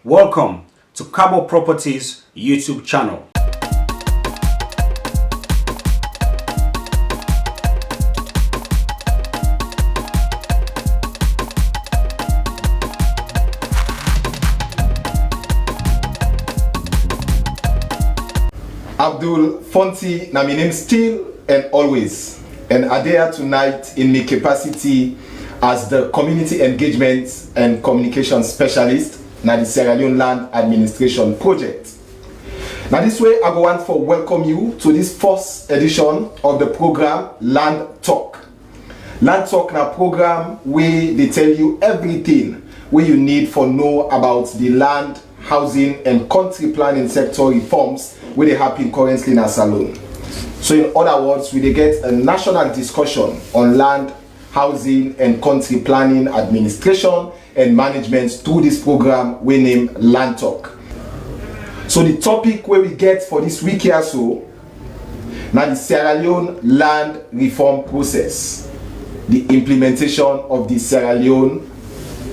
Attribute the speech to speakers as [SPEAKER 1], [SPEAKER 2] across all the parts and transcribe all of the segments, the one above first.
[SPEAKER 1] Welcome to Cabo Properties YouTube channel.
[SPEAKER 2] Abdul Fonti, na my name still and always, and I there tonight in my capacity as the community engagement and communication specialist na the Sierra Leone Land Administration Project. Now this way I go want to welcome you to this first edition of the program Land Talk. Land Talk na program where they tell you everything where you need for know about the land, housing and country planning sector reforms where they happen currently in our salon. So in other words, we dey get a national discussion on land, housing and country planning administration and management through this program we name Land Talk. So the topic where we get for this week here so now the Sierra Leone land reform process, the implementation of the Sierra Leone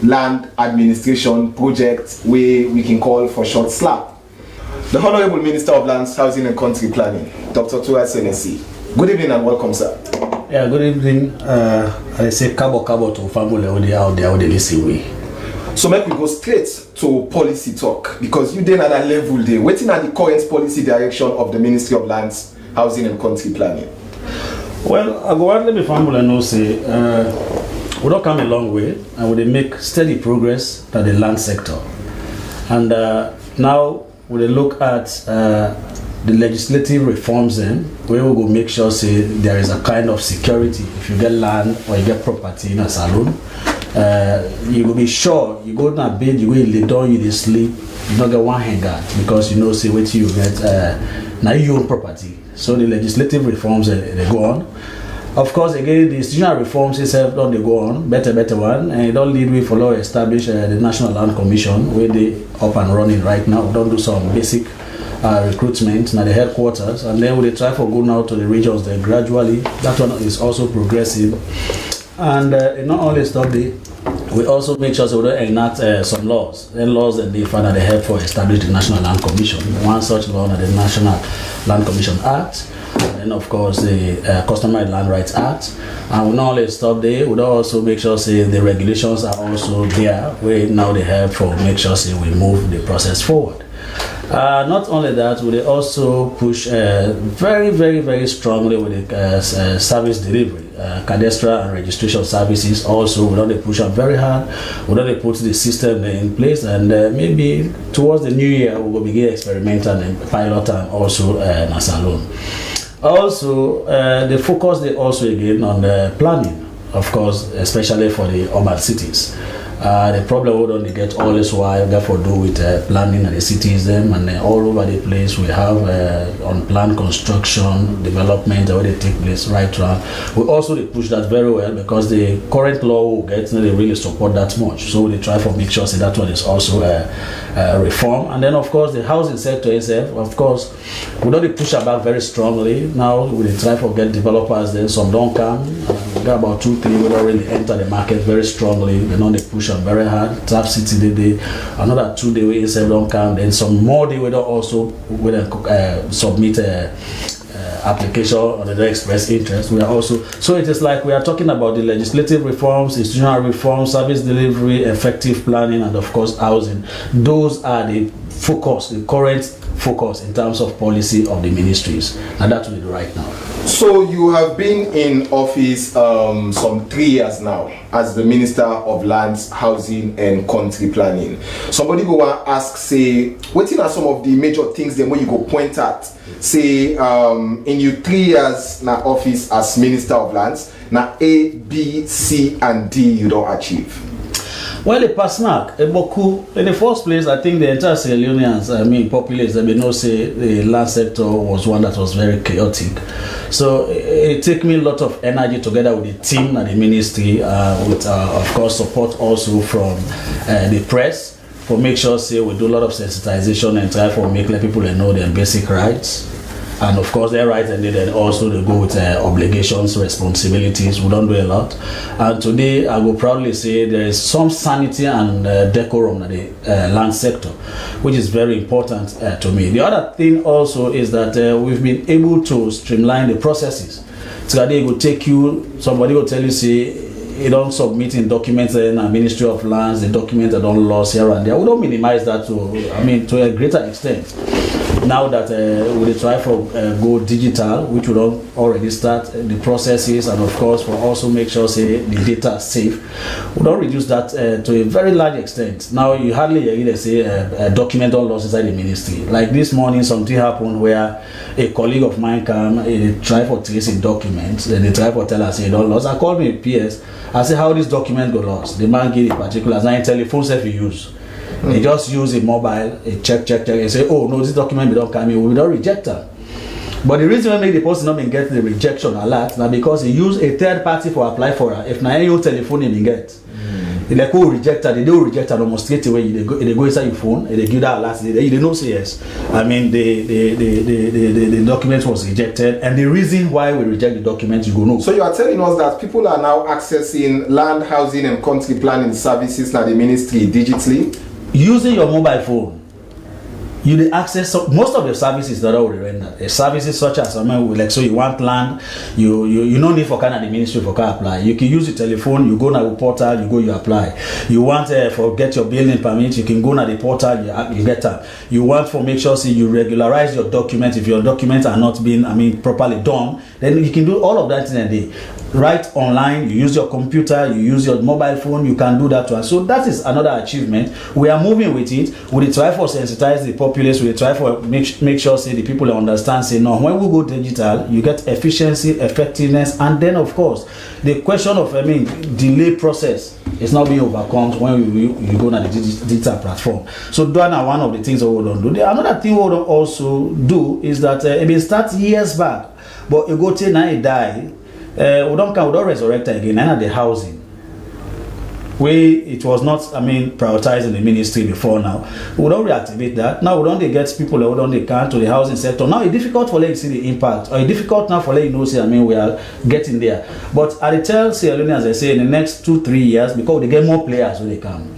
[SPEAKER 2] Land Administration Project, where we can call for short SLAP. The Honorable Minister of Lands, Housing and Country Planning, Dr. Tua Senesi. Good evening and welcome, sir.
[SPEAKER 3] Yeah, good evening. I say Cabo to family out there with the listen way.
[SPEAKER 2] So make we go straight to policy talk because you then at that level there. Waiting at the current policy direction of the Ministry of Lands, Housing and Country Planning.
[SPEAKER 3] Well, I go out let me family know say we don't come a long way and we make steady progress in the land sector. And now we look at the legislative reforms then where we will make sure say there is a kind of security. If you get land or you get property in a salon, you will be sure you go to bed, you will lay down, you sleep, you don't get one hanger because you know say what you get now you own property. So the legislative reforms they go on. Of course, again, the institutional reforms itself don't they go on, better one, and it don't lead we follow establish the National Land Commission where they up and running right now. We don't do some basic recruitment at the headquarters, and then we try for go now to the regions. Then gradually, that one is also progressive, and not only stop there. We also make sure that we don't enact some laws. Then laws that they find that they help for establish the National Land Commission. One such law is the National Land Commission Act. And of course the Customary Land Rights Act, and we not only stop there, we also make sure say the regulations are also there where now they help for make sure say we move the process forward. Not only that, we also push very strongly with the service delivery, cadastral and registration services. Also, we don't push up very hard. We don't put the system in place, and maybe towards the new year we will begin experimental and pilot and also NASA alone. Also, the focus they also again on the planning, of course, especially for the urban cities. The problem we don't get all this while therefore do with planning and the cities them and all over the place we have unplanned construction development where they take place right around. We also they push that very well because the current law will get they really support that much, so they try for make sure say that one is also reform. And then of course the housing sector itself, of course we don't push back very strongly. Now we try for get developers then some don't come, we got about 2-3 we don't really enter the market very strongly. They know they push very hard. Trap City they another 2 days we inside don't come, then some more they will also will submit application on the express interest. We are also so it is like we are talking about the legislative reforms, institutional reforms, service delivery, effective planning, and of course housing. Those are the focus, the current focus in terms of policy of the ministries, and that's what we do right now.
[SPEAKER 2] So you have been in office some 3 years now as the Minister of Lands, Housing and Country Planning. Somebody go and ask, say, what are some of the major things then when you go point at, say, in your 3 years na office as Minister of Lands, na A, B, C and D you don't achieve?
[SPEAKER 3] Well, the pass mark, in the first place, I think the entire Sierra Leoneans, populace, they know say the land sector was one that was very chaotic. So it took me a lot of energy together with the team and the ministry, with of course support also from the press, for make sure say we do a lot of sensitization and try for make let people know their basic rights. and of course their rights, and then also they go with obligations, responsibilities. We don't do a lot, and today I will proudly say there is some sanity and decorum in the land sector, which is very important to me. The other thing also is that we've been able to streamline the processes. So they will take you, somebody will tell you, say, you don't submit in documents in a Ministry of Lands, the documents that don't lost here and there. We don't minimize that to a greater extent. Now that we try for go digital, which we don't already start the processes, and of course for also make sure say the data is safe, we don't reduce that to a very large extent. Now you hardly hear they say a document don't lost inside the ministry. Like this morning, something happened where a colleague of mine came, they try for tracing documents, then they try for tell us say don't lost. I called me PS. I say how this document got lost. The man gave the particulars. Now telephone self you use. They just use a mobile, a check, and say, oh no, this document don't come in, we don't reject them. But the reason why make the person not been get the rejection alert now because he use a third party for apply for her. If now your telephone him get, like who rejected, they do reject her almost straight away. They go inside your phone, they give that alert. They don't say yes. I mean the document was rejected, and the reason why we reject the document you go know.
[SPEAKER 2] So you are telling us that people are now accessing land, housing, and country planning services now the ministry digitally.
[SPEAKER 3] Using your mobile phone, you access most of the services that are rendered. The services such as like so you want land, you no need for kind of the ministry for can apply. You can use your telephone, you go na the portal, you apply. You want for get your building permit, you can go na the portal, you get that. You want for make sure you regularize your documents. If your documents are not being properly done, then you can do all of that in a day. Right online, you use your computer, you use your mobile phone, you can do that to us. So that is another achievement. We are moving with it. We try for sensitize the populace. We try for make sure say the people understand. Say no, when we go digital, you get efficiency, effectiveness, and then of course the question of delay process is not being overcome when you go on the digital platform. So that is one of the things that we don't do. Another thing we don't also do is that it start years back, but you go till now it die. We don't resurrect again. And the housing, where it was not, prioritized in the ministry before now. We don't reactivate that. Now we don't get people who don't come to the housing sector. Now it's difficult for them to see the impact, or it's difficult now for them to know. We are getting there. But I tell Sierra Leone, as I say, in the next 2-3 years, because they get more players when they come.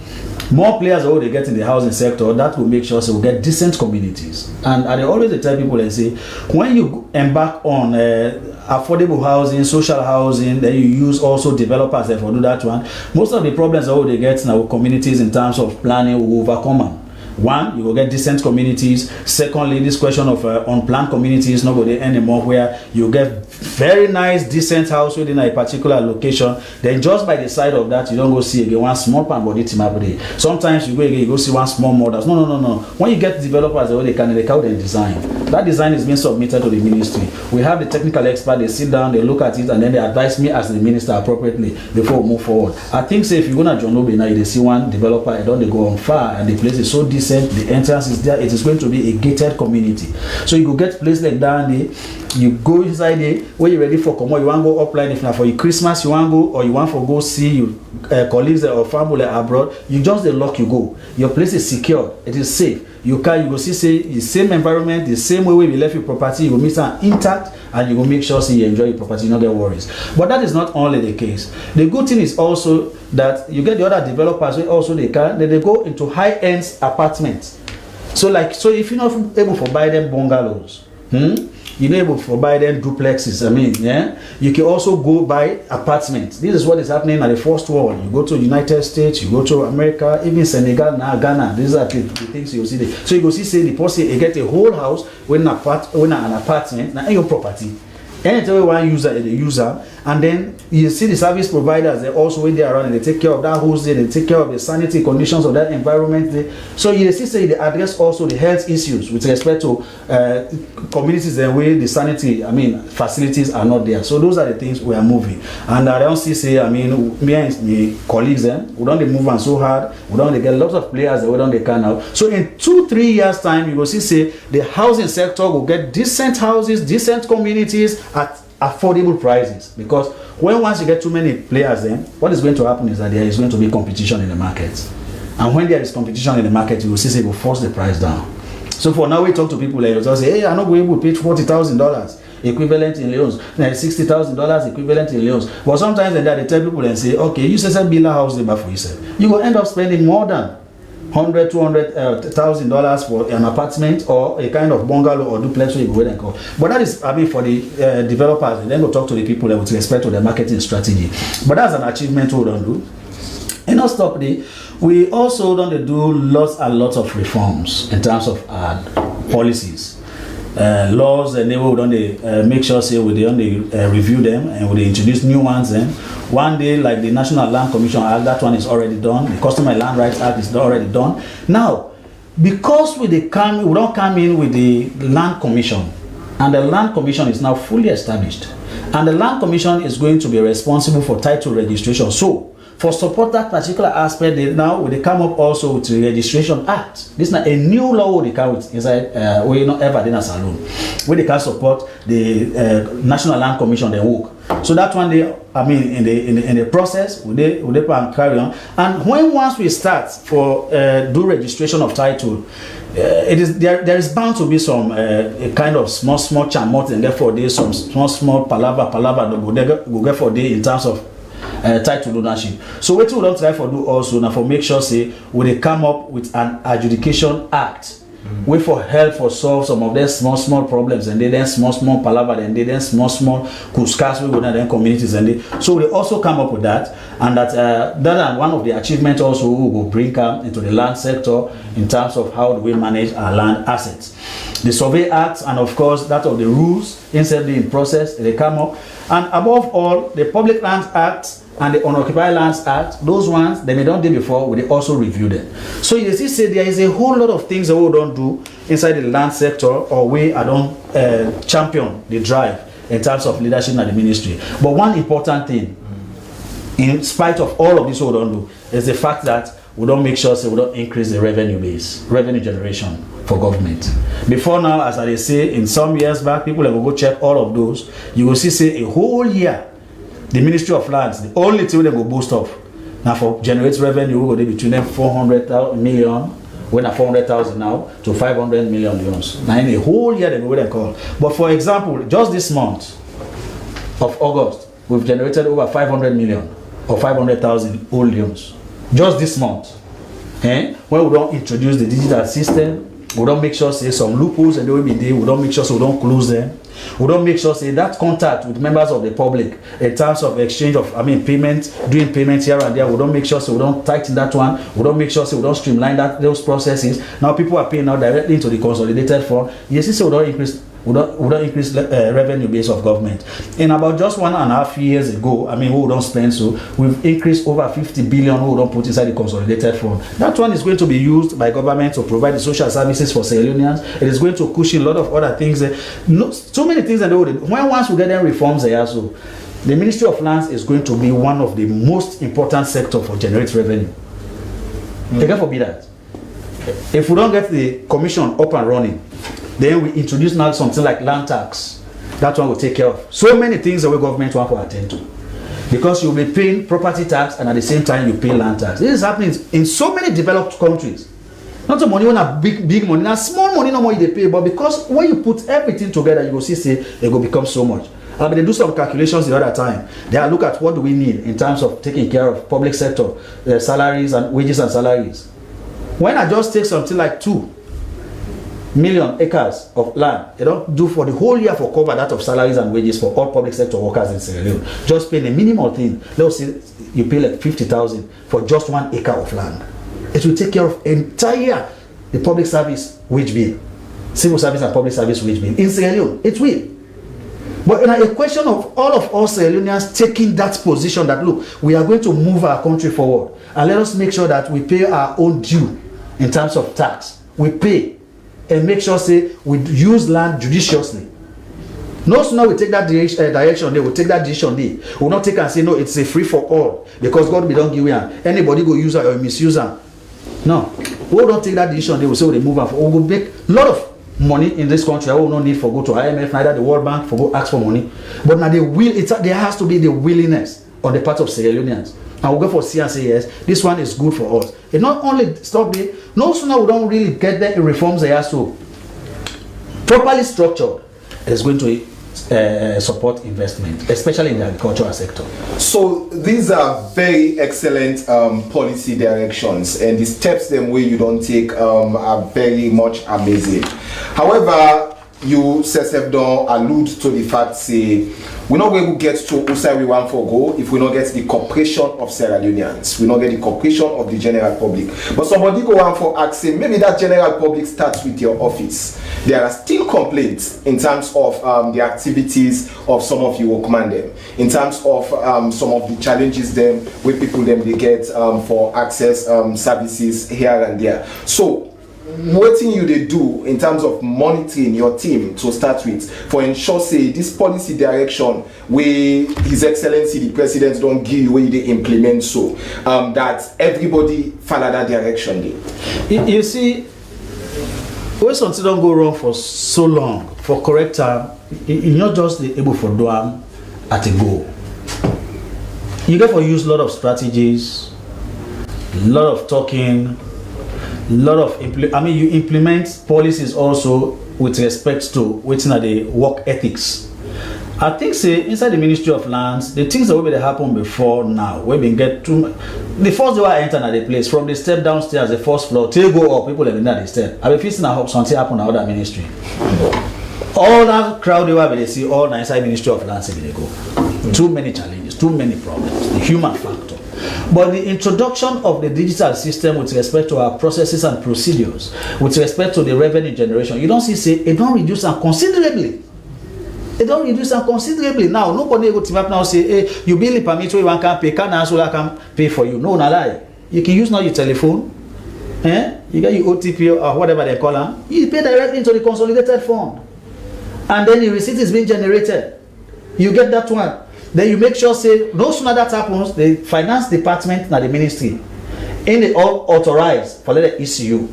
[SPEAKER 3] More players who they get in the housing sector, that will make sure we get decent communities. And I always tell people and say, when you embark on affordable housing, social housing, then you use also developers that will do that one. Most of the problems that they get in our communities in terms of planning will overcome them. One, you will get decent communities. Secondly, this question of unplanned communities not going anymore, where you get very nice, decent house within a particular location. Then just by the side of that, you don't go see again one small pan body team up there. Sometimes you go again, you go see one small models. No. When you get developers, they can design. That design is being submitted to the ministry. We have the technical expert. They sit down, they look at it, and then they advise me as the minister appropriately before we move forward. I think say if you go to John Obi now, they see one developer, and they go on far, and the place is so decent. The entrance is there. It is going to be a gated community. So you go get place like down there. You go inside there. When you're ready for come on, you want to go upline. If not for your Christmas, you want to go, or you want to go see your colleagues or family abroad. You just the lock. You go. Your place is secure. It is safe. You go see the same environment, the same way we left your property. You will meet them intact, and you will make sure you enjoy your property. You don't get worries. But that is not only the case. The good thing is also that you get the other developers who also they go into high-end apartments. So if you're not able to buy them bungalows, you're not able to buy them duplexes. You can also go buy apartments. This is what is happening at the first world. You go to United States, you go to America, even Senegal, now Ghana. These are the things you see there. So you go see the person you get a whole house when an apartment, now your property. Anytime you want user, the user, and then you see the service providers, they also when they are around, they take care of that house there, they take care of the sanitary conditions of that environment there. So you see say they address also the health issues with respect to communities and where the sanitary facilities are not there. So those are the things we are moving. And I don't see me and my colleagues we don't move on so hard, we don't get lots of players that we don't can now. So in 2-3 years time you will see the housing sector will get decent houses, decent communities at affordable prices, because once you get too many players, then what is going to happen is that there is going to be competition in the market, and when there is competition in the market, you will see it will force the price down. So for now, we talk to people like just say, hey, I'm not going to pay $40,000 equivalent in Leones, $60,000 equivalent in Leones. But sometimes they tell people and say, okay, you say Bila house labor for yourself. You will end up spending more than $100,000, $200,000 for an apartment or a kind of bungalow or duplex where you go and call. But that is, I mean, for the developers, then go talk to the people with respect to their marketing strategy. But that's an achievement we don't do. And not stop there. We also don't do lots and lots of reforms in terms of policies. Laws and they will don't make sure say we don't review them and we introduce new ones. Then one day, like the National Land Commission Act, that one is already done. The Customary Land Rights Act is already done. Now, because we don't come in with the Land Commission, and the Land Commission is now fully established, and the Land Commission is going to be responsible for title registration. So, for support that particular aspect, they come up also with the Registration Act. This is not a new law they come with inside. We not ever did a saloon. Where they can support the National Land Commission they work. So that one day, I mean, in the process, they can carry on. And once we start for do registration of title, there is bound to be some a kind of small chamot, and therefore there's some small palaver that go get for day in terms of title ownership. So what we don't try for do also now for make sure say when they come up with an adjudication act, wait for help for solve some of their small problems, and then small palaver, and then small kuskas we go down then communities, and they, so they also come up with that, and that one of the achievements also we will bring into the land sector in terms of how do we manage our land assets. The Survey Act, and of course that of the rules instead in process they come up, and above all the Public Lands Act and the Unoccupied Lands Act, those ones they may don't do before, we also review them. So you see, say there is a whole lot of things that we don't do inside the land sector, or we don't champion the drive in terms of leadership in the ministry. But one important thing, in spite of all of this we don't do, is the fact that we don't make sure we don't increase the revenue base, revenue generation for government. Before now, as I say, in some years back, people will go check all of those. You will see say a whole year, the Ministry of Lands, the only thing they go boost off now for generate revenue, we go between them 400 million, when at 400,000 now to 500 million loans. Now in a whole year they go and call. But for example, just this month of August, we've generated over 500 million or 500,000 old loans. Just this month. When we don't introduce the digital system, we don't make sure say some loopholes and they will be there, we don't make sure so we don't close them. We don't make sure say that contact with members of the public in terms of exchange of payments, doing payments here and there, we don't make sure so we don't tighten that one, we don't make sure so we don't streamline those processes. Now people are paying now directly into the consolidated fund. Yes, so we don't increase revenue base of government. In about just 1.5 years ago, we don't spend, so we've increased over 50 billion we don't put inside the consolidated fund. That one is going to be used by government to provide the social services for Sierra Leoneans. It is going to cushion a lot of other things. So many things that they would. Once we get them reforms there, so the Ministry of Lands is going to be one of the most important sector for generate revenue. They can forbid that. If we don't get the commission up and running, then we introduce now something like land tax. That one will take care of so many things that the government want to attend to. Because you'll be paying property tax and at the same time you pay land tax. This is happening in so many developed countries. Not the money on a big money, now small money no more they pay, but because when you put everything together, you will see say it will become so much. They do some calculations the other time. They look at what do we need in terms of taking care of public sector, salaries and wages and salaries. When I just take something like 2 million acres of land, they don't do for the whole year for cover that of salaries and wages for all public sector workers in Sierra Leone. Just paying a minimal thing. Let's say you pay like 50,000 for just 1 acre of land. It will take care of entire the public service wage bill, civil service and public service wage bill in Sierra Leone. It will. But in a question of all of us Sierra Leoneans taking that position that look, we are going to move our country forward, and let us make sure that we pay our own due in terms of tax. We pay and make sure say we use land judiciously. No sooner we take that direction, they will take that decision. They will not take and say no, it's a free for all because God will don't give you anybody go use or misuse her. No, we don't take that decision. They will say they move up. We will make a lot of money in this country. I will not need for go to IMF, neither the World Bank for go ask for money. But now there has to be the willingness on the part of Sierra Leoneans. And we'll go for C and say yes, this one is good for us. It not only stop there, no sooner we don't really get the reforms they have to. properly structured, is going to support investment, especially in the agricultural sector.
[SPEAKER 2] So these are very excellent policy directions, and the steps them way you don't take are very much amazing. However, you Sesef don't allude to the fact say we're not going to get to where we want for go if we not get the cooperation of Sierra Leoneans, we not get the cooperation of the general public. But somebody go on for asking, maybe that general public starts with your office. There are still complaints in terms of the activities of some of you workmen them, in terms of some of the challenges them where people them they get for access services here and there. So what thing you they do in terms of monitoring your team to start with for ensure say this policy direction where His Excellency the President don't give you where they implement so that everybody follow that direction there.
[SPEAKER 3] You see, when something don't go wrong for so long, for correct time, you're not just able for do them at a go. You therefore use a lot of strategies, a lot of talking, lot of you implement policies also with respect to waiting at the work ethics. I think say inside the Ministry of Lands, the things that will be happen before now, we been get to the first day I enter at the place from the step downstairs, the first floor, till go up, people have been at the step. I be facing a hope something happen in other ministry. All that crowd they see all inside Ministry of Lands they go. Too many challenges, too many problems, the human factor. But the introduction of the digital system with respect to our processes and procedures, with respect to the revenue generation, you don't see say it don't reduce them considerably. It don't reduce them considerably. Now nobody go to map now say, hey, you bill the permit where one can pay, can answer I can pay for you. No, not lie. You can use now your telephone, you get your OTP or whatever they call them. You pay directly into the consolidated fund, and then the receipt is being generated. You get that one. Then you make sure say no sooner that happens, the finance department and the ministry in the all authorized for the ECU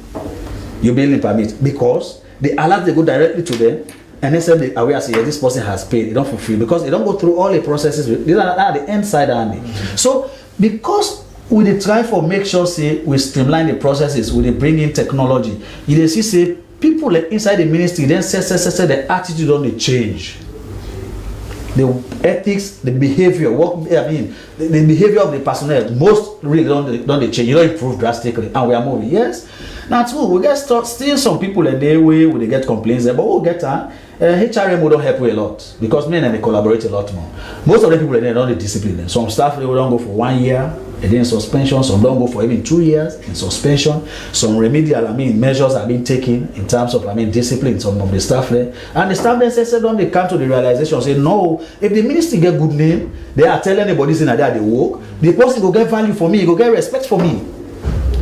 [SPEAKER 3] you building permit, because the alert they go directly to them and they say they aware say this person has paid, they don't fulfill because they don't go through all the processes. These are at the end side only. So because we dey try for make sure say we streamline the processes, we dey bring in technology, you dey see say people inside the ministry then say the attitude on the change. The ethics, the behavior, the behavior of the personnel, most really don't they change. You don't improve drastically, and we are moving. Yes, now too, we get still some people in their way where they get complaints, but we'll get HRM will don't help you a lot because men and they collaborate a lot more. Most of the people they don't discipline them. Some staff they don't go for 1 year and then suspension. Some don't go for even 2 years in suspension. Some remedial measures are being taken in terms of discipline some of the staff there. And the staff then say don't they come to the realization say no, if the ministry get good name, they are telling anybody saying that they work, the person will get value for me, he will get respect for me.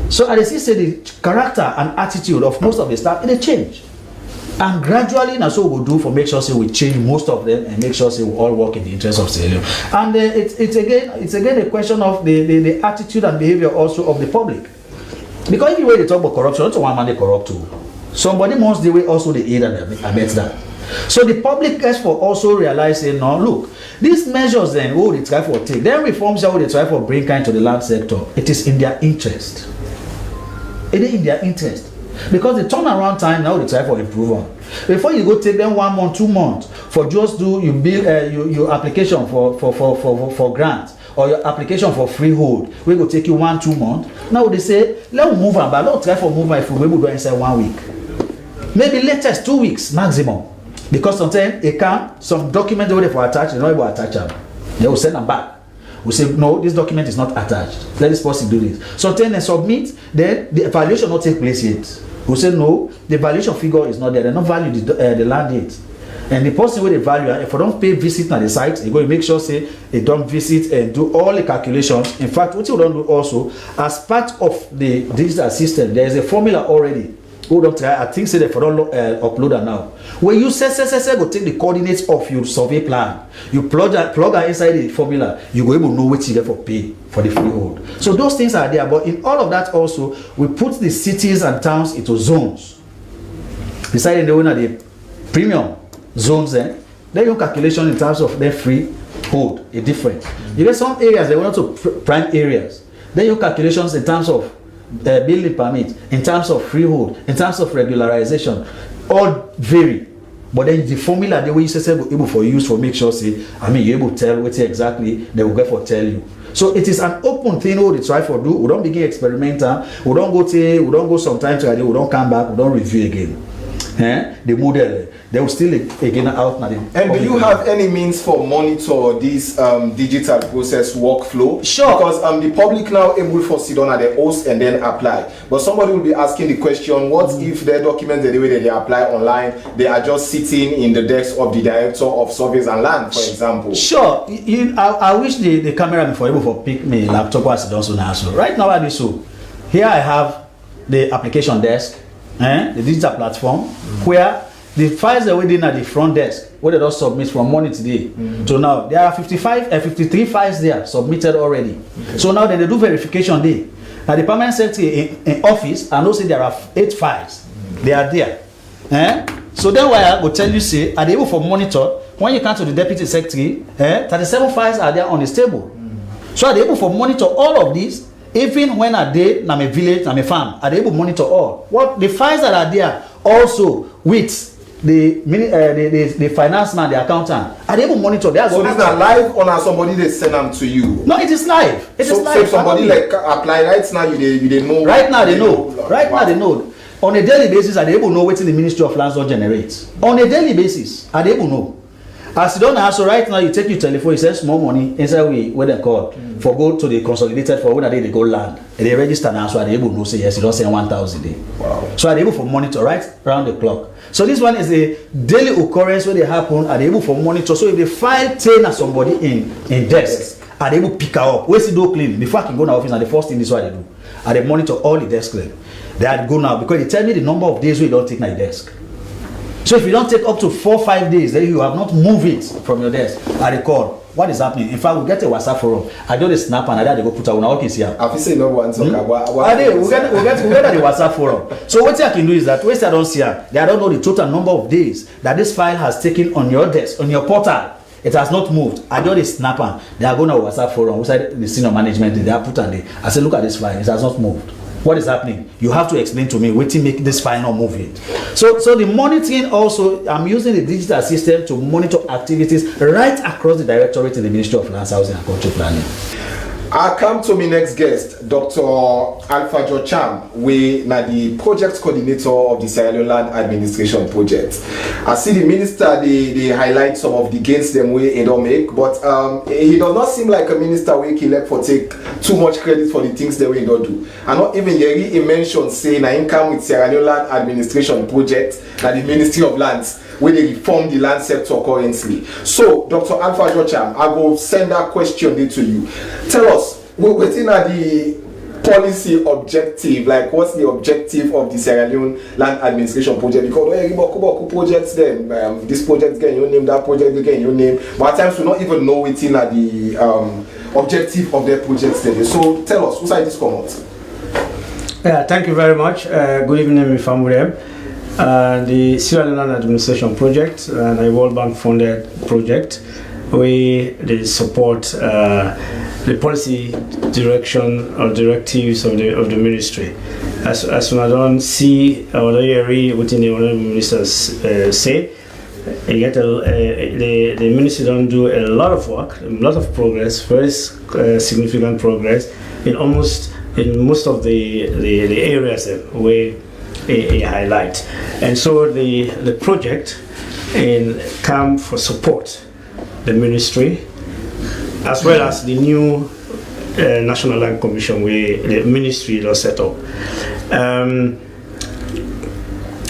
[SPEAKER 3] So I see say the character and attitude of most of the staff they change. And gradually, that's what we'll do for make sure say we change most of them and make sure say we all work in the interest of Sierra Leone. And it's again a question of the attitude and behavior also of the public. Because if you way they talk about corruption, not one man they corrupt too. Somebody must the way also they aid and abet that. So the public has for also realizing now, look, these measures then what they try for take, then reforms how they try for bring kind to the land sector. It is in their interest. It is in their interest. Because the turnaround time now they try for improvement. Before you go take them 1 month, 2 months for just do you build your application for grant or your application for freehold, we go take you 1-2 months. Now they say let's move on, but let's try for movement if we will do inside 1 week, maybe latest 2 weeks maximum. Because sometimes it can some document they for attach, they not able to attach them. They will send them back. We say no, this document is not attached. Let this person do this. So then they submit, then the evaluation not take place yet. We say no, the valuation figure is not there. They not value the land yet. And the person with the value, if I don't pay visit on the site, you go to make sure say they don't visit and do all the calculations. In fact, what you don't do also, as part of the digital system, there is a formula already. Who don't try? I think say they for don't upload that now. When you say go take the coordinates of your survey plan, you plug inside the formula, you go able to know what you get for pay for the freehold. So those things are there, but in all of that also, we put the cities and towns into zones. Deciding the winner the premium zones, then your calculation in terms of their freehold is different. You get some areas they want to prime areas. Then your calculations in terms of building permit, in terms of freehold, in terms of regularization, all vary. but then the formula the way you say go able for use for make sure say I mean you able to tell what exactly they will get for tell you. So it is an open thing we try for do. We don't begin experimental. We don't go sometimes we don't come back, we don't review again. The model they will still again out now.
[SPEAKER 2] And do you have any means for monitor this digital process workflow?
[SPEAKER 3] Sure.
[SPEAKER 2] Because the public now able for sit down at the host and then apply. But somebody will be asking the question, what if their documents the way that they apply online, they are just sitting in the desk of the director of surveys and land, for example?
[SPEAKER 3] Sure. I wish the camera before able for pick me laptop as it also now. So right now I do so. Here I have the application desk, the digital platform, where the files that were in at the front desk, where they just submit from morning today to now. There are 53 files there submitted already. So now they do verification day. Now the permanent secretary in office, I know say there are 8 files. They are there. So then why I will tell you say, are they able for monitor? When you come to the deputy secretary, 37 files are there on the table. So are they able for monitor all of these? Even when are they na my village, na my farm, are they able to monitor all? What the files that are there also with the finance man, the accountant, are they able to monitor? They are
[SPEAKER 2] so this not live or somebody they send them to you?
[SPEAKER 3] No, it is live. It is live.
[SPEAKER 2] So if somebody like apply right now, they know.
[SPEAKER 3] Right now they know. Right now they know. On a daily basis, are they able to know what the Ministry of Lands generates? On a daily basis, are they able to know? As you don't have, so right now you take your telephone, you send small money inside where they call for go to the consolidated for when they go land. And they register now, so are they able to know say yes, you don't send 1,000 a day.
[SPEAKER 2] Wow. So
[SPEAKER 3] are they able for monitor right around the clock? So this one is a daily occurrence where they happen, are they able for monitor? So if they file 10 as somebody in desk, are they able to pick her up? Where's the door clean? Before I can go to office, and the first thing is what they do. Are they monitor all the desk clean? They are go now because they tell me the number of days we don't take my desk. So if you don't take up to 4-5 days, then you have not moved it from your desk. I record what is happening. In fact, we get a WhatsApp forum. I do the snap and I go put out now. Here.
[SPEAKER 2] I've seen no one talk about.
[SPEAKER 3] We get the WhatsApp forum. So what I can do is that when I don't see her, they don't know the total number of days that this file has taken on your desk, on your portal. It has not moved. I do the snapper. They are going to WhatsApp forum. We said the senior management. They are put on there. I said, look at this file. It has not moved. What is happening? You have to explain to me what to make this file not move it. So the monitoring also, I'm using the digital system to monitor activities right across the directorate in the Ministry of Lands, Housing and Cultural Planning.
[SPEAKER 2] I come to my next guest, Dr. Alpha Jocham, we na the project coordinator of the Sierra Leone Land Administration project. I see the minister they highlight some of the gains them way he don't make, but he does not seem like a minister where he left for take too much credit for the things that we don't do. And not even Yeri he mentioned saying na income with Sierra Leone Land Administration project that the Ministry of Lands where they reform the land sector currently. So, Dr. Alpha Jocham, I will send that question to you. Tell us, within the policy objective, like what's the objective of the Sierra Leone Land Administration project? Because projects then, this project again, you name, that project again, you name. But at times we don't even know within the objective of their projects there. So, tell us, who's this come out?
[SPEAKER 4] Yeah, thank you very much. Good evening, my family. The Sierra Leone Land Administration project, a World Bank funded project, they support the policy direction or directives of the ministry. As we don't see or within the honorable ministers say, the ministry don't do a lot of work, a lot of progress, very significant progress in most of the areas where a highlight. And so the project come for support the ministry as well as the new National Land Commission where the ministry was set up.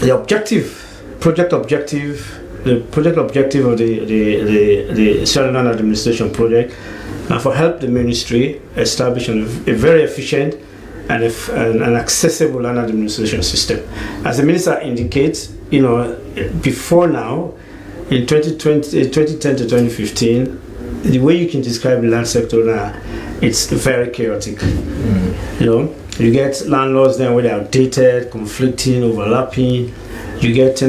[SPEAKER 4] The project objective of the Sierra Leone Administration project for help the ministry establish a very efficient and an accessible land administration system. As the minister indicates, before now, in 2010 to 2015, the way you can describe the land sector now, it's very chaotic. You get landlords then where they're outdated, conflicting, overlapping. You get the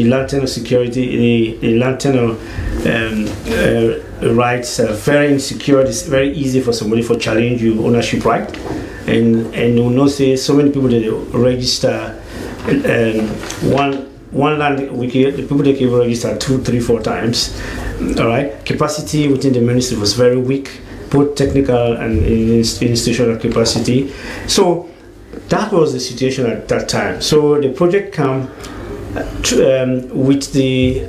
[SPEAKER 4] land tenure security, the land tenure rights are very insecure. It's very easy for somebody to challenge your ownership right. And you know, say so many people that register one land, the people they can register 2, 3, 4 times. All right. Capacity within the ministry was very weak, both technical and institutional capacity. So that was the situation at that time. So the project came with the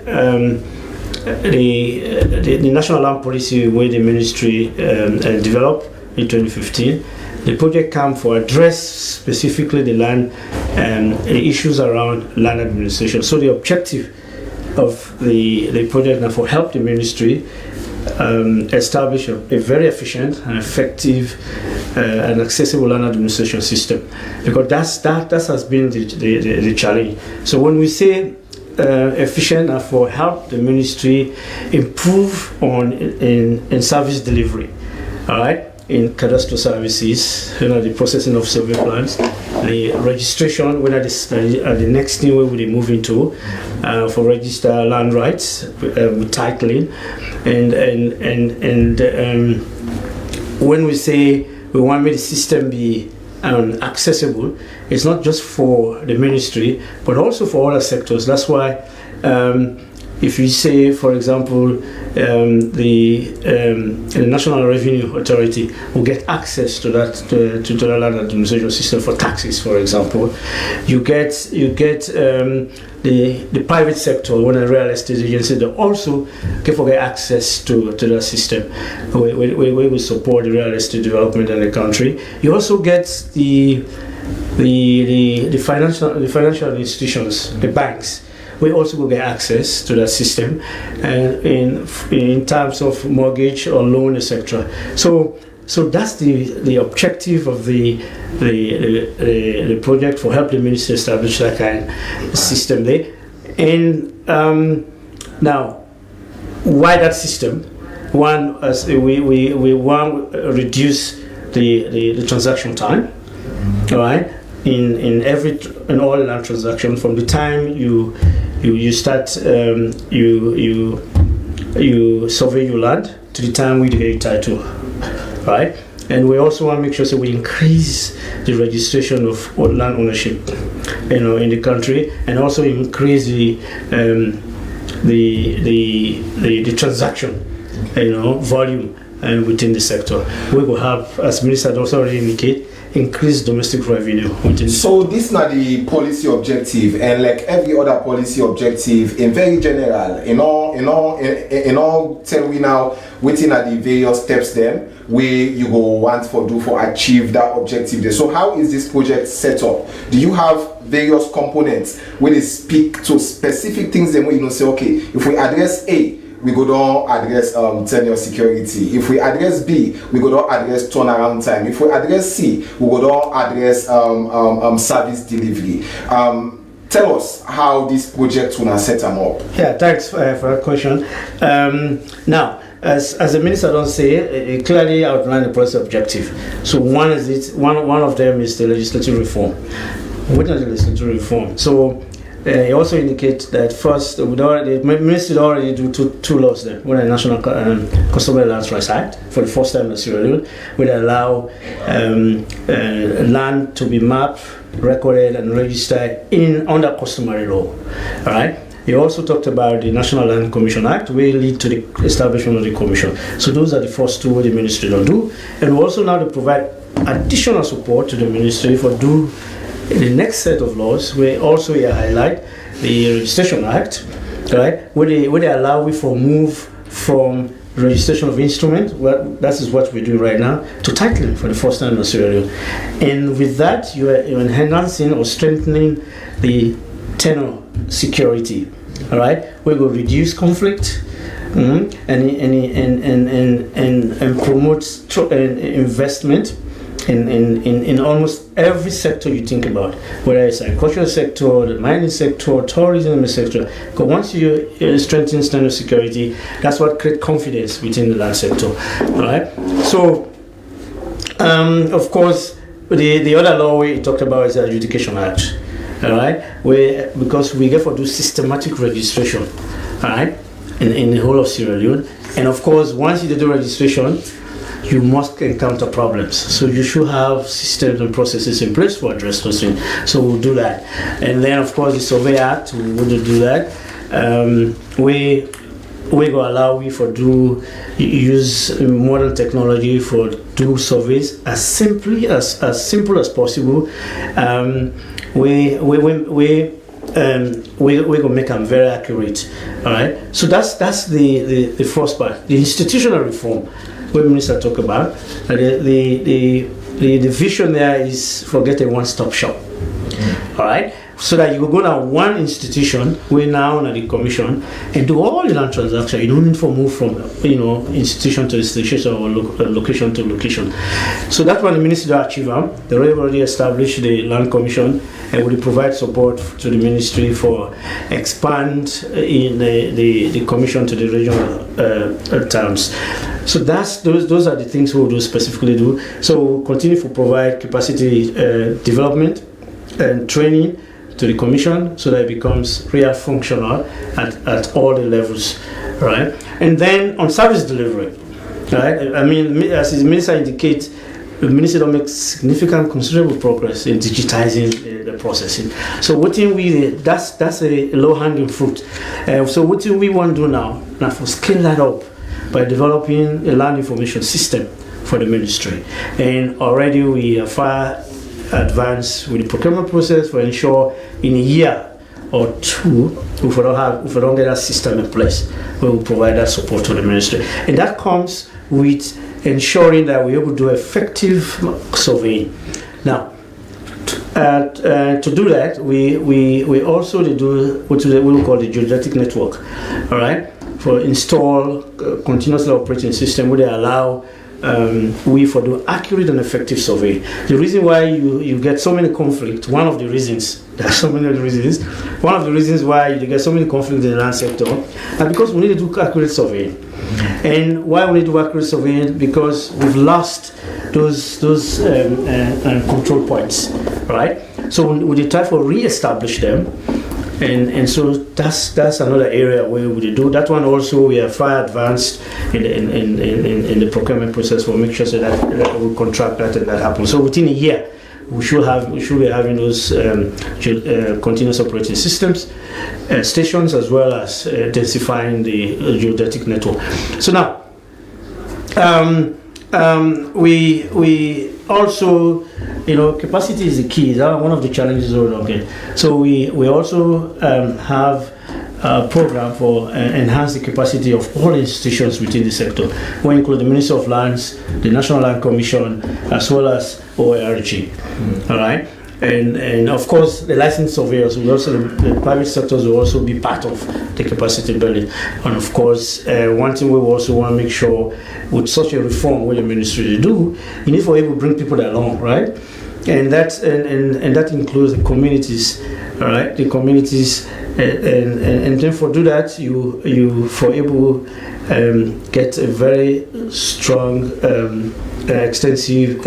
[SPEAKER 4] national land policy where the ministry developed in 2015. The project came for address specifically the land the issues around land administration. So the objective of the project now for help the ministry establish a very efficient and effective and accessible land administration system, because that has been the challenge. So when we say efficient and for help the ministry improve on in service delivery, all right, in cadastral services, the processing of survey plans, the registration, when the next thing we will move into for register land rights with titling, and when we say we want the system be accessible, it's not just for the ministry but also for other sectors. That's why if you say, for example, the National Revenue Authority will get access to that to the land administration system for taxes, for example, you get the private sector, when a real estate agency, they also get access to that system where we support the real estate development in the country. You also get the financial institutions, the banks. We also will get access to that system, in terms of mortgage or loan, etc. So that's the objective of the project, for help the ministry establish that kind of system there. And now, why that system? One, as we want to reduce the transaction time, all right, in all land transaction, from the time you start you survey your land to the time we get title, right? And we also want to make sure that we increase the registration of land ownership, in the country, and also increase the transaction, volume and within the sector. We will have, as Minister also already indicated, increase domestic revenue.
[SPEAKER 2] So this is not the policy objective, and like every other policy objective, in very general, in all tell we now waiting at the various steps then where you go want for achieve that objective there. So how is this project set up? Do you have various components where they speak to specific things then where say, okay, if we address A, we go down address tenure security. If we address B, we go down address turnaround time. If we address C, we go down address service delivery. Tell us how this project will set them up.
[SPEAKER 4] Yeah, thanks for that question. Now, as the minister don't say, it clearly outlined the policy objective. So one of them is the legislative reform. What is the legislative reform? So he also indicates that first, the ministry already do two laws there. One, the National Customary Land Rights Act, for the first time in Sierra Leone, would allow land to be mapped, recorded, and registered under customary law. All right. He also talked about the National Land Commission Act, which lead to the establishment of the commission. So those are the first two the ministry don't do, and we also now to provide additional support to the ministry for do the next set of laws. We also highlight the Registration Act, right? Where they allow we for move from registration of instrument, that is what we do right now, to titling for the first time in Sierra Leone. And with that, you are enhancing or strengthening the tenure security. All right, we will reduce conflict, and promote investment in almost every sector you think about, whether it's the agricultural sector, the mining sector, tourism sector. Because once you strengthen standard security, that's what creates confidence within the land sector. All right. So, of course, the other law we talked about is the Adjudication Act. All right, because we get to do systematic registration, all right, in the whole of Sierra Leone. And of course, once you do the registration, you must encounter problems. So you should have systems and processes in place to address those things. So we'll do that. And then, of course, the Survey Act, we will do that. We will allow you for use modern technology for do surveys as simple as possible. We gonna make them very accurate. All right. So that's the first part. The institutional reform, what Minister talk about. The vision there is forget a one-stop shop. All right. So that you will go to one institution, we now at the commission, and do all the land transaction. You don't need to move from institution to institution or location to location. So that's what the ministry will achieve. They already established the land commission and will provide support to the ministry for expand in the commission to the regional towns. So those are the things we'll do specifically do. So we'll continue to provide capacity development and training to the commission so that it becomes real functional at all the levels, right? And then on service delivery, right? I mean, as the minister indicates, the ministry don't make significant, considerable progress in digitizing the processing. So what that's a low-hanging fruit. So what do we want to do now? Now to scale that up by developing a land information system for the ministry. And already we are far advanced with the procurement process for ensure in a year or two, if we don't get that system in place, we will provide that support to the ministry. And that comes with ensuring that we're able to do effective surveying. Now, to do that, we also do what we will call the geodetic network, all right, for install continuously operating system where they allow we for do accurate and effective survey. The reason why you get so many conflicts, one of the reasons why you get so many conflicts in the land sector are because we need to do accurate surveying. And why we need to do accurate surveying? Because we've lost those control points, right? So we try to re-establish them. And so that's another area where we do that one. Also, we are far advanced in the procurement process for make sure that we contract that and that happens. So within a year, we should be having those continuous operating systems, stations, as well as densifying the geodetic network. So now, we also, capacity is the key. That's one of the challenges we don't get. So we also have a program for enhance the capacity of all institutions within the sector. We include the Ministry of Lands, the National Land Commission, as well as ORG. All right. And of course, the licensed surveyors will also, the private sectors will also be part of the capacity building. And of course, one thing we also want to make sure with such a reform, what the ministry do, you need for able to bring people along, right? And that includes the communities, all right? The communities, and then for do that, you for able get a very strong, extensive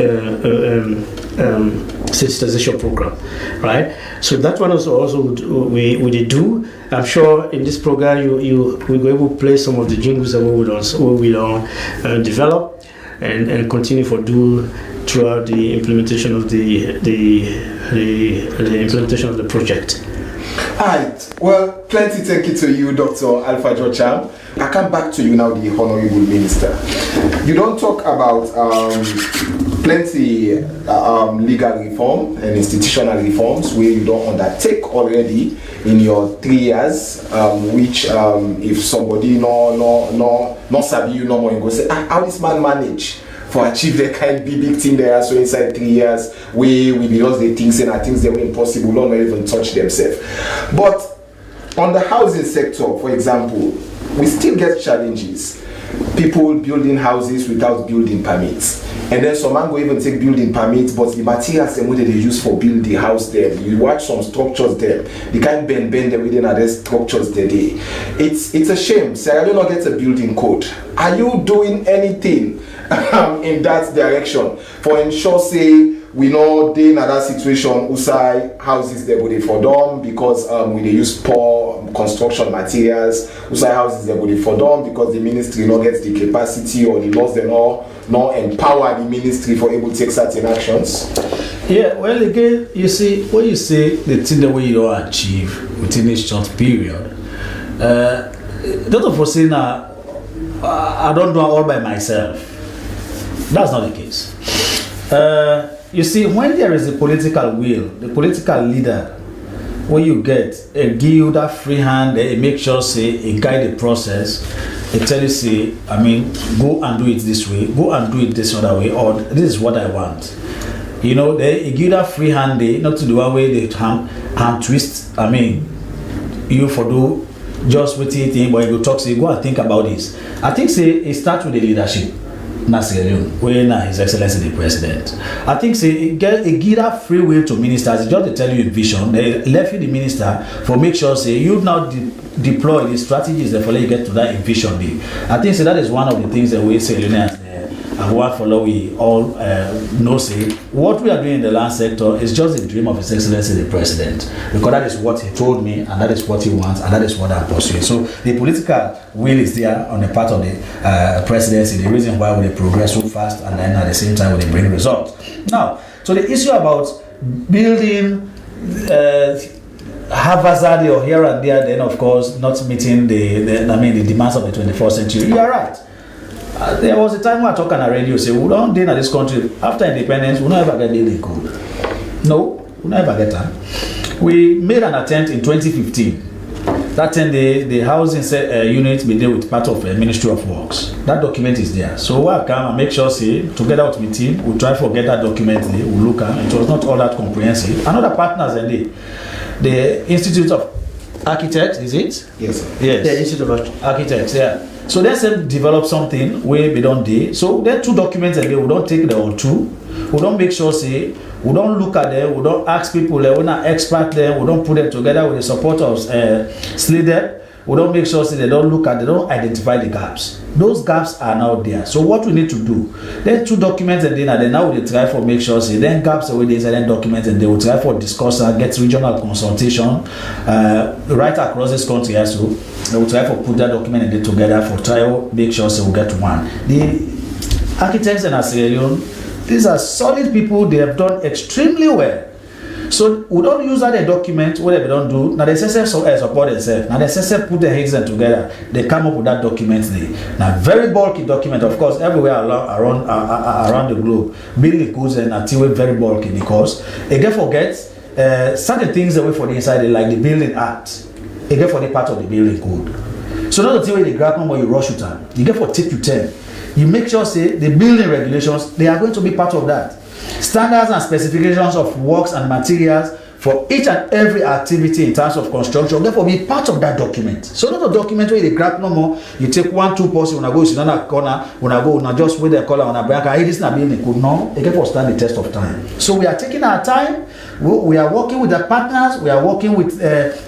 [SPEAKER 4] sensitization program, right? So that one also we did do. I'm sure in this program we were able to play some of the jingles that we will develop and continue for do throughout the implementation of the implementation of the project.
[SPEAKER 2] Alright, well, plenty thank you to you, Dr. Alpha Jocham. I come back to you now, the Honorable Minister. You don't talk about plenty legal reform and institutional reforms where you don't undertake already in your 3 years, which if somebody no sabi you no more, you go say, how this man manage for achieve the kind big thing there, so inside 3 years we lost the things and things that were impossible, not even touch themselves. But on the housing sector, for example, we still get challenges. People building houses without building permits. And then some man go even take building permits, but the materials and what they use for build the house there, you watch some structures there, they can't bend them within other structures there. It's a shame. Sierra Leone not get a building code. Are you doing anything in that direction for ensure say we know they in that situation usai houses they go for them because we they use poor construction materials. Usai houses they go for them because the ministry not gets the capacity or the laws they not empower the ministry for able to take certain actions.
[SPEAKER 3] Yeah, well, again, you see, when you say the thing that we don't achieve within a short period, don't foresee now, I don't do it all by myself. That's not the case. You see, when there is a political will, the political leader, when you get a give you that free hand, they make sure say a guide the process, they tell you say, I mean, go and do it this way, go and do it this other way, or this is what I want. You know, they give that free hand, they not to the one way they hand twist. I mean, you for do just with it, but you go talk, say, go and think about this. I think say it starts with the leadership. Leone, when His Excellency the President. I think say it give that free will to ministers. It's just to tell you a vision. They left you the minister for make sure say you now deploy the strategies that follow you get to that vision. I think say that is one of the things that we say Leone and what follow we all know say what we are doing in the land sector is just a dream of His Excellency the President, because that is what he told me and that is what he wants and that is what I'm pursuing. So the political will is there on the part of the presidency, the reason why we progress so fast and then at the same time we bring results. Now, so the issue about building haphazardly or here and there, then of course not meeting the demands of the 21st century. You are right. There was a time when I talk on the radio, say, we don't deal in this country, after independence, we'll never get building code. No, we'll never get that. We made an attempt in 2015. That time the housing unit be there with part of the Ministry of Works. That document is there. So I come and make sure, say, together with my team, we'll try to get that document, we'll look at it. It was not all that comprehensive. Another partners in the Institute of Architects, is it?
[SPEAKER 2] Yes, sir.
[SPEAKER 3] Yes.
[SPEAKER 4] The Institute of
[SPEAKER 3] Architects, yeah. So they said develop something where we don't do. So there are two documents and we don't take the all two. We don't make sure say we don't look at them, we don't ask people, we're not expert them, we don't put them together with the support of SLBC. We don't make sure say they don't look at, they don't identify the gaps. Those gaps are now there. So what we need to do, there are two documents and then now we try for make sure say then gaps away the then documents and they will try for discuss and get regional consultation right across this country also. They will try for put that document and they together for trial, make sure say we get one. The architects in Leone, these are solid people, they have done extremely well. So we don't use that document, whatever they don't do. Now the SSF support themselves. Now the SSF put their heads together. They come up with that document. Now very bulky document, of course, everywhere around the globe. Building codes and until very bulky because again forget certain things away for the inside, like the Building Act. Again for the part of the building code. So not the way they grab them or you rush it on. You get for take you 10. You make sure say the building regulations, they are going to be part of that. Standards and specifications of works and materials for each and every activity in terms of construction, therefore be part of that document. So not a document where they grab no more, you take 1-2 person, when I go sit down a corner, when I go, just wait the color, when I break, hey, this is not building code. No, again for stand the test of time. So we are taking our time, we are working with the partners, we are working with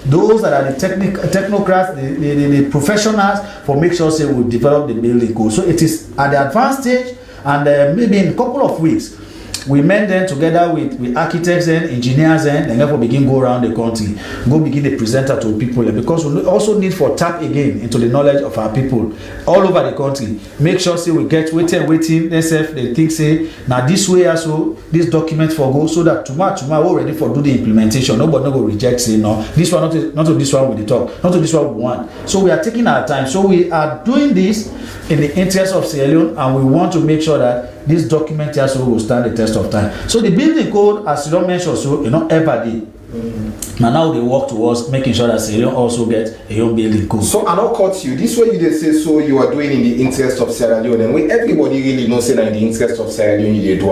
[SPEAKER 3] those that are the technocrats, the professionals, for make sure say we develop the building code. So it is at the advanced stage, and maybe in a couple of weeks, we met them together with architects and engineers and therefore begin go around the country, go begin the presenter to people, because we also need for tap again into the knowledge of our people all over the country. Make sure say we get waiting, they think say now this way also this document for go so that tomorrow we're ready for do the implementation. Nobody no go reject say no, this one not to this one with the talk, not to this one we want. So we are taking our time. So we are doing this in the interest of Sierra Leone, and we want to make sure that this document also will stand the test of time. So the building code, as you don't mention, so ever did. Now they work towards making sure that Sierra Leone also get a young building code.
[SPEAKER 2] So I don't cut you. This way you they say so you are doing in the interest of Sierra Leone, and we everybody really knows that in the interest of Sierra Leone you do.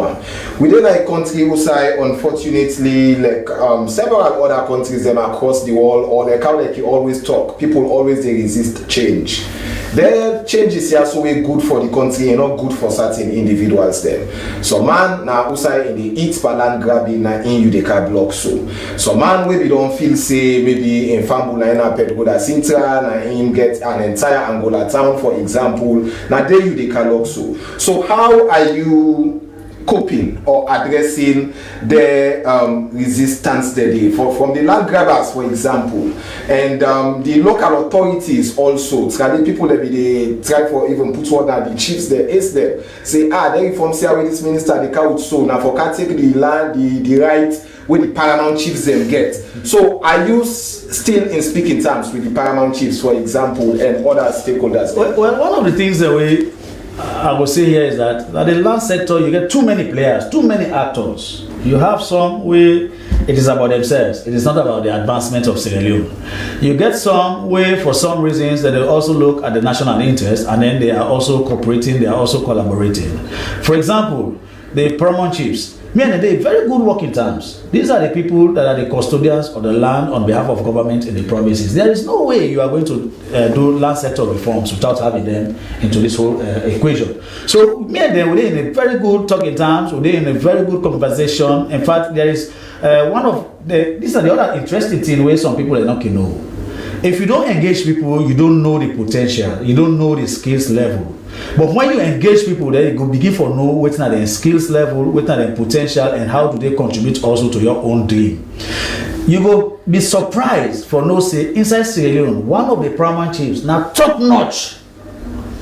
[SPEAKER 2] Within a country who say unfortunately like several other countries them across the world, or like how like you always talk, people always they resist change. Their changes here so way good for the country and not good for certain individuals them. So man now usai in the eat land grabbing na in you the car block so man we don't feel say maybe in Fambula in a Pedroda Sintra na him get an entire Angola town for example. Now there you the car block so how are you coping or addressing the resistance that they from the land grabbers, for example, and the local authorities also. The people that they try for even put order, the chiefs there is there say they from say with this minister they can't so now for can take the land the right where the paramount chiefs them get. So are you still in speaking terms with the paramount chiefs, for example, and other stakeholders?
[SPEAKER 3] Well, one of the things that I would say here is that the land sector, you get too many players, too many actors. You have some where it is about themselves. It is not about the advancement of Sierra Leone. You get some where, for some reasons, that they also look at the national interest, and then they are also cooperating, they are also collaborating. For example, the paramount chiefs. Me and they very good working terms. These are the people that are the custodians of the land on behalf of government in the provinces. There is no way you are going to do land sector reforms without having them into this whole equation. So me and them, we're in a very good talking terms. We're in a very good conversation. In fact, there is these are the other interesting things where some people are not know. If you don't engage people, you don't know the potential. You don't know the skills level. But when you engage people, then you go begin for know what's not their skills level, what's not their potential, and how do they contribute also to your own dream. You will be surprised for no say inside Sierra Leone, one of the paramount chiefs, now top-notch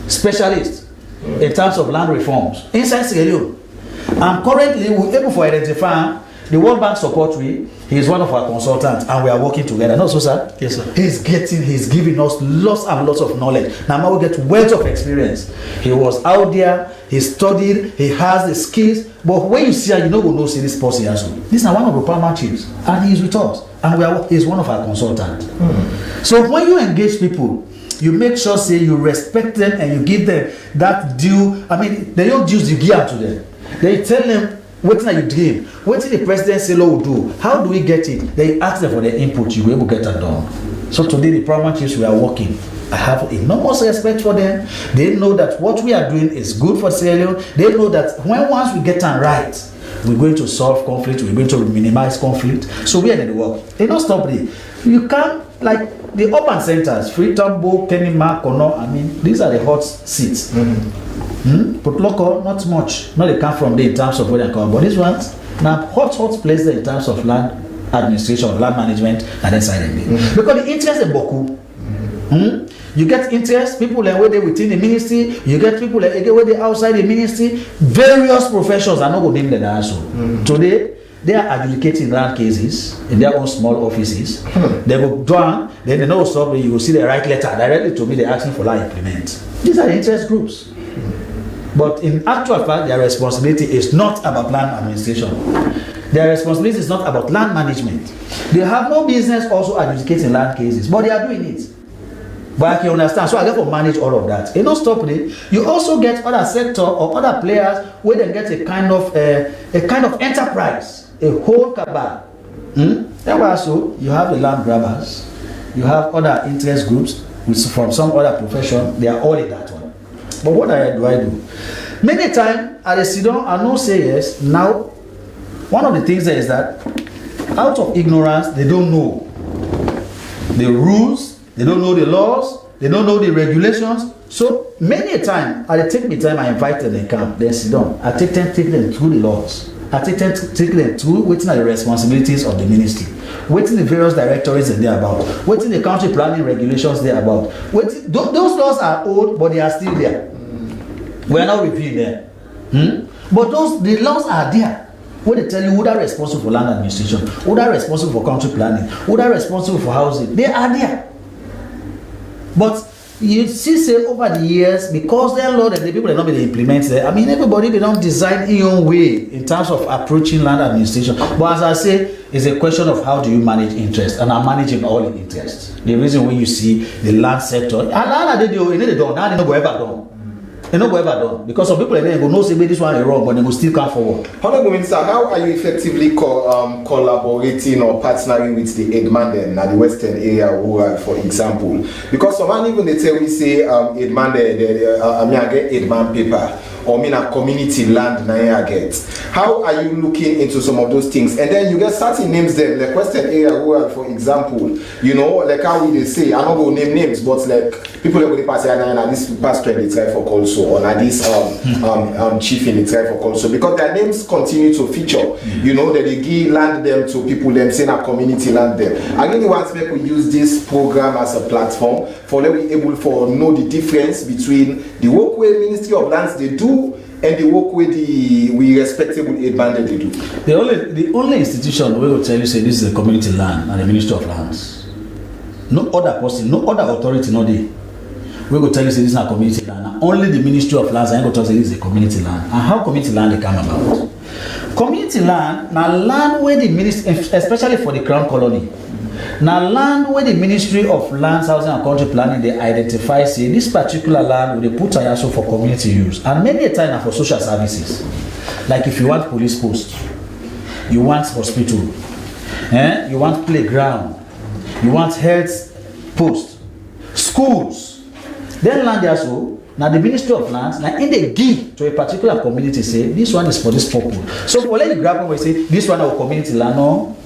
[SPEAKER 3] specialist in terms of land reforms inside Sierra Leone. And currently we're able to identify the World Bank support he is one of our consultants, and we are working together. No, so sir?
[SPEAKER 4] Yes, sir.
[SPEAKER 3] He's giving us lots and lots of knowledge. Now we get wealth of experience. He was out there, he studied, he has the skills. But when you see her, you know we know see this person also. This is one of the paramount chiefs, and he's with us, and he's one of our consultants. So when you engage people, you make sure say you respect them and you give them that due. I mean, they don't use the gear to them. They tell them what are you doing? What did the president say will do? How do we get it? They ask them for their input. You will able to get that done. So today the paramount chiefs we are working. I have enormous respect for them. They know that what we are doing is good for Sierra Leone. They know that once we get them right, we're going to solve conflict. We're going to minimize conflict. So we are in the work. They don't stop there. You can't like the urban centers, Freetown, Kenima, Kono. I mean, these are the hot seats. But local, not much. Not they come from there in terms of where they come. But these ones, now hot places in terms of land administration, land management, and inside of it. Because the interest is beaucoup. You get interest, people like where they within the ministry, you get people like where they outside the ministry, various professions are not going to name them also. Today, they are adjudicating land cases in their own small offices. They will down, then they know stop, you will see the right letter directly to me, they're asking for land implement. These are the interest groups. But in actual fact, their responsibility is not about land administration. Their responsibility is not about land management. They have no business also adjudicating land cases, but they are doing it. But I can understand, so I get to manage all of that. You don't stop it. You also get other sector or other players where they get a kind of enterprise, a whole cabal. Then also you have the land grabbers, you have other interest groups from some other profession. They are all in that one. But what do I do? Many times I sit down and no say yes. Now, one of the things there is that out of ignorance, they don't know the rules, they don't know the laws, they don't know the regulations. So many a time, I take me time, I invite them, they come, they sit down. I take them through the laws. I take them through what are the responsibilities of the ministry. What the various directorates are there about. What the country planning regulations there about. Those laws are old, but they are still there. We are not reviewing them. But the laws are there. When they tell you who are responsible for land administration, who are responsible for country planning, who are responsible for housing, they are there. But you see, say over the years, because their law that the people are not going to implement there. I mean, everybody they don't design in your way in terms of approaching land administration. But as I say, it's a question of how do you manage interest, and I'm managing all the interests. The reason when you see the land sector, they don't go ever done. They don't go ever done because some people they go no say this one is wrong, but they will still come forward.
[SPEAKER 2] Honorable Minister, how are you effectively collaborating or partnering with the Edmanden at the Western area, for example? Because some even they tell me say Edmanden, I get Edman paper or mean a community land na get. How are you looking into some of those things? And then you get certain names there, like Western area, where, for example, you know, like how we they say, I'm not going to name names, but like people are going to pass this pastor in the tribe for also, or this chief in the tribe for also, because their names continue to feature. You know, that they give land them to people, them saying a community land them. I really want to make we use this program as a platform for them be able for know the difference between the work where Ministry of Lands they do and the work where we respectable aid bandit they do.
[SPEAKER 3] The only institution we will tell you say this is a community land and the Ministry of Lands. No other person, no other authority, no day. We will tell you say this is a community land. And only the Ministry of Lands and go tell you say this is a community land. And how community land they come about? Community land, now land where the ministry, especially for the Crown Colony. Now land where the Ministry of Lands, Housing and Country Planning they identify say this particular land will they put ayaso for community use and many a time for social services. Like if you want police post, you want hospital, you want playground, you want health post, schools. Then land ayaso. Now the Ministry of Lands, now in the give to a particular community say this one is for this purpose. So for let the grab we say this one our community land no.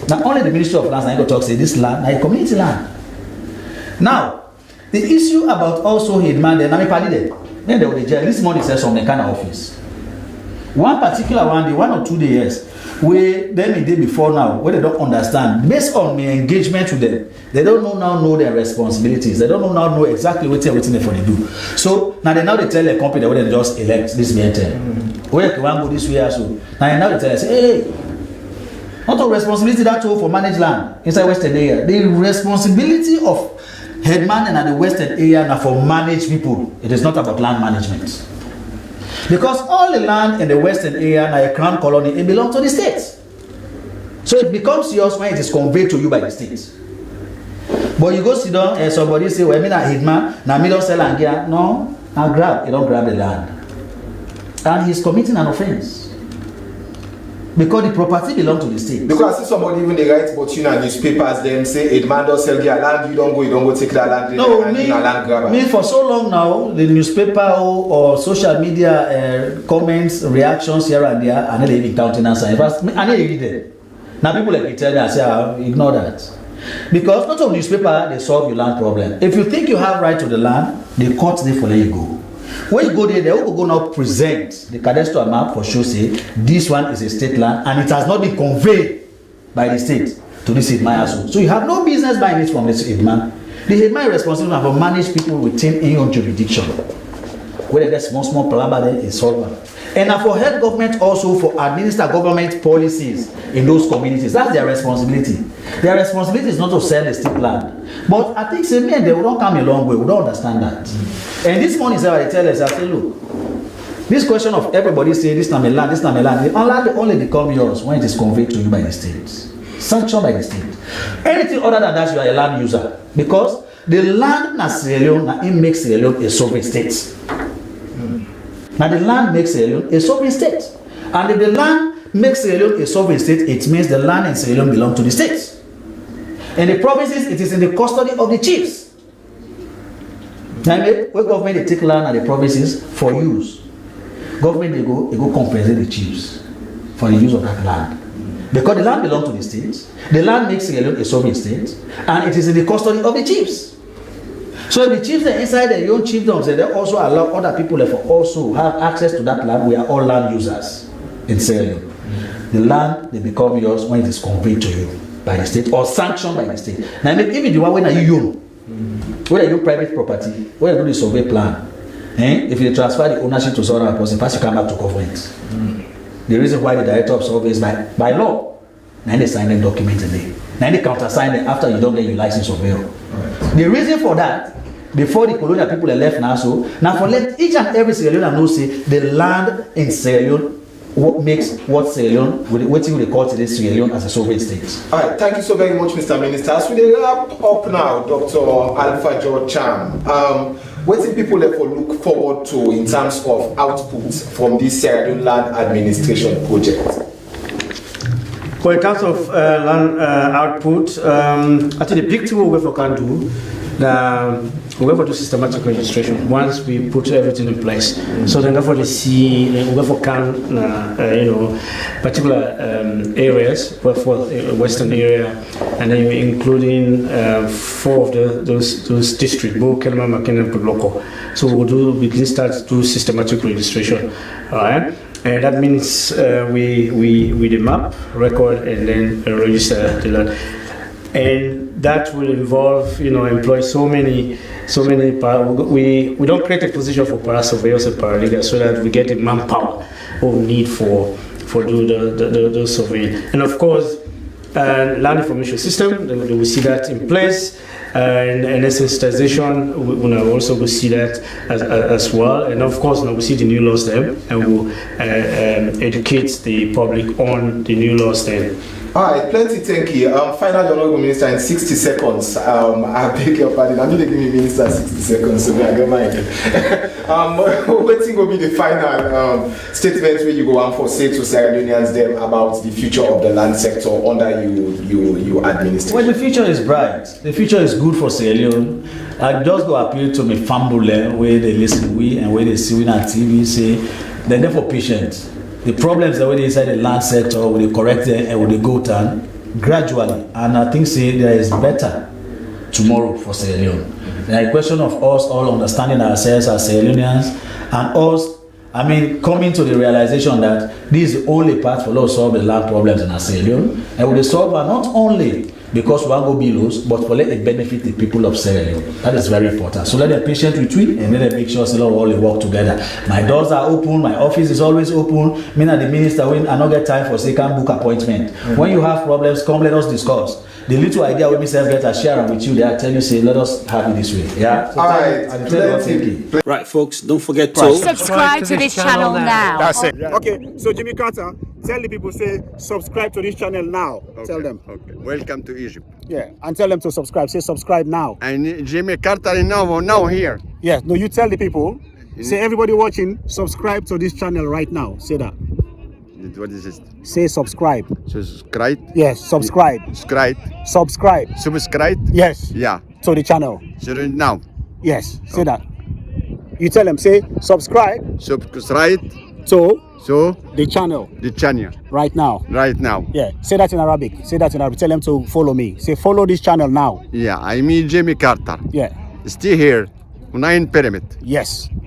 [SPEAKER 3] Now only the Ministry of Lands now go talk say this land now a community land. Now the issue about also headman then I party then they will jail this money says from the kind of office. One particular one the 1 or 2 days where them a day before now where they don't understand based on my engagement with them they don't know their responsibilities they don't know exactly what they for they do so now they tell a company where they just elect this meeting where you want go this way also now they tell us hey not a responsibility that for managed land inside Western area the responsibility of headman and the Western area now for managed people it is not about land management. Because all the land in the Western area, now a Crown Colony, it belongs to the states. So it becomes yours when it is conveyed to you by the states. But you go sit down and somebody say, well, I mean, a hitman, now me don't sell and get, no, I grab, you don't grab the land. And he's committing an offense. Because the property belongs to the state.
[SPEAKER 2] Because I see somebody even they write about you know newspapers them say a man does sell their land, you don't go take that land.
[SPEAKER 3] No,
[SPEAKER 2] and land grabber.
[SPEAKER 3] Me for so long now, the newspaper or social media comments, reactions here and there, I never even countenance. I never read it. Now people like me tell me, I say, ignore that. Because not only newspaper, they solve your land problem. If you think you have right to the land, the court they for let you go. When you go there, they will go now present the cadastral map for show say this one is a state land and it has not been conveyed by the state to this headman. So you have no business buying it from this headman. The headman is responsible for manage people within any own jurisdiction. Whether there's small palabra is solved. And for head government also for administer government policies in those communities. That's their responsibility. Their responsibility is not to sell the state land. But I think say men they will not come a long way. We don't understand that. And this morning they tell us, I say, look, this question of everybody say this time a land, they only become yours when it is conveyed to you by the state. Sanctioned by the state. Anything other than that, you are a land user. Because the land na Sierra Leone, it makes Sierra Leone a sovereign state. Now the land makes Sierra Leone a sovereign state. And if the land makes Sierra Leone a sovereign state, it means the land in Sierra Leone belongs to the states. And the provinces, it is in the custody of the chiefs. Now, when government they take land at the provinces for use, government they go compensate the chiefs for the use of that land. Because the land belongs to the states, the land makes Sierra Leone a sovereign state, and it is in the custody of the chiefs. So if the chiefs are inside their own chiefdoms, they also allow other people to also have access to that land. We are all land users in Sierra Leone. The land they become yours when it is conveyed to you by the state or sanctioned by the state. Now even the one when you own, whether you private property, whether you do the survey plan, if you transfer the ownership to someone person, first you come back to government. The reason why the director of survey is by law. Now they sign the document in there. Now they countersign it after you don't get your license surveyor. Right. The reason for that, before the colonial people are left now, now for let each and every Sierra Leone know say the land in Sierra Leone what makes what Sierra Leone, what you call today Sierra Leone as a sovereign state. All right, thank you so very much, Mr. Minister. As we wrap up now, Dr. Alpha George Cham, what do people look forward to in terms of outputs from this Sierra Leone Land Administration project?
[SPEAKER 4] Well, in terms of land output, I think the big thing we can do, we go for the systematic registration once we put everything in place. So then go for the C, we go for particular areas, for western area, and then including 4 of those districts, Bo, Kelma, Makena, and Local. So we can start to do systematic registration. All right. And that means we the map, record, and then register the land. And that will involve, employ so many. We don't create a position for para-surveyors and paralegals so that we get the manpower we need for do the surveying. And of course, land information system, we see that in place. And sensitization, we also will see that as well. And of course, now we see the new laws there, and we'll educate the public on the new laws there.
[SPEAKER 2] All right, plenty, thank you. Finally, Honorable Minister, in 60 seconds, I beg your pardon, I'm not giving me Minister 60 seconds, so I don't mind. What think will be the final statement where you go on for say to Sierra Leoneans them about the future of the land sector under you administration?
[SPEAKER 3] Well, the future is bright. The future is good for Sierra Leone. I just go appeal to me Fambule, where they listen to we and where they see we on TV, say they're there for patience. The problems that we inside the land sector, will they correct them and will they go down gradually. And I think say there is better tomorrow for Sierra Leone. There is a question of us all understanding ourselves as Sierra Leoneans and us, coming to the realization that this is the only path for us to solve the land problems in Sierra Leone. And we will solve it not only because we want to go below, but for let it benefit the people of Sierra Leone. That is very important. So let them patient with we and let them make sure we all work together. My doors are open, my office is always open. Me and the minister, I not get time for second book appointment. When you have problems, come let us discuss. The little idea we myself get a share with you, they are telling you, say, let us have it this way. Yeah? So
[SPEAKER 2] all right.
[SPEAKER 1] Right, folks, don't forget to
[SPEAKER 5] subscribe to this channel now.
[SPEAKER 1] That's it. Okay, so Jimmy Carter, tell the people, say, subscribe to this channel now.
[SPEAKER 6] Okay,
[SPEAKER 1] tell them.
[SPEAKER 6] Okay. Welcome to Egypt.
[SPEAKER 1] Yeah, and tell them to subscribe. Say, subscribe now.
[SPEAKER 6] And Jimmy Carter now here.
[SPEAKER 1] Yeah, no, you tell the people. Say, everybody watching, subscribe to this channel right now. Say that.
[SPEAKER 6] What is this?
[SPEAKER 1] Say subscribe.
[SPEAKER 6] Subscribe?
[SPEAKER 1] Yes, subscribe.
[SPEAKER 6] Subscribe.
[SPEAKER 1] Subscribe.
[SPEAKER 6] Subscribe?
[SPEAKER 1] Yes.
[SPEAKER 6] Yeah.
[SPEAKER 1] To the channel.
[SPEAKER 6] So now.
[SPEAKER 1] Yes. Say that. You tell them, say subscribe.
[SPEAKER 6] Subscribe
[SPEAKER 1] to the channel.
[SPEAKER 6] The channel.
[SPEAKER 1] Right now.
[SPEAKER 6] Right now.
[SPEAKER 1] Yeah. Say that in Arabic. Say that in Arabic. Tell them to follow me. Say follow this channel now.
[SPEAKER 6] Yeah. I mean Jimmy Carter.
[SPEAKER 1] Yeah.
[SPEAKER 6] Stay here. 9 pyramid.
[SPEAKER 1] Yes.